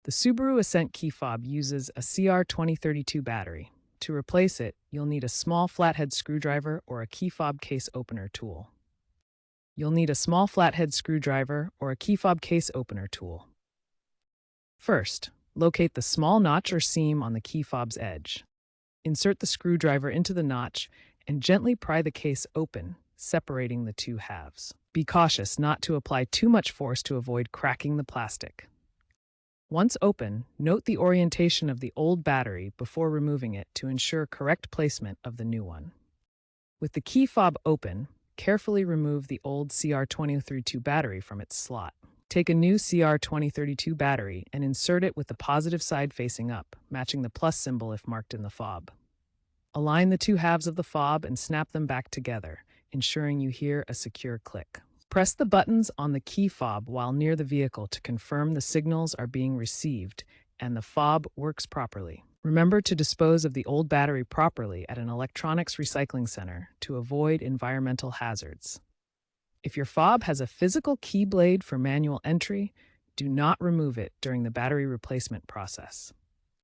The Subaru Ascent key fob uses a CR2032 battery. To replace it, you'll need a small flathead screwdriver or a key fob case opener tool. First, locate the small notch or seam on the key fob's edge. Insert the screwdriver into the notch and gently pry the case open, separating the two halves. Be cautious not to apply too much force to avoid cracking the plastic. Once open, note the orientation of the old battery before removing it to ensure correct placement of the new one. With the key fob open, carefully remove the old CR2032 battery from its slot. Take a new CR2032 battery and insert it with the positive side facing up, matching the plus symbol if marked in the fob. Align the two halves of the fob and snap them back together, ensuring you hear a secure click. Press the buttons on the key fob while near the vehicle to confirm the signals are being received and the fob works properly. Remember to dispose of the old battery properly at an electronics recycling center to avoid environmental hazards. If your fob has a physical key blade for manual entry, do not remove it during the battery replacement process.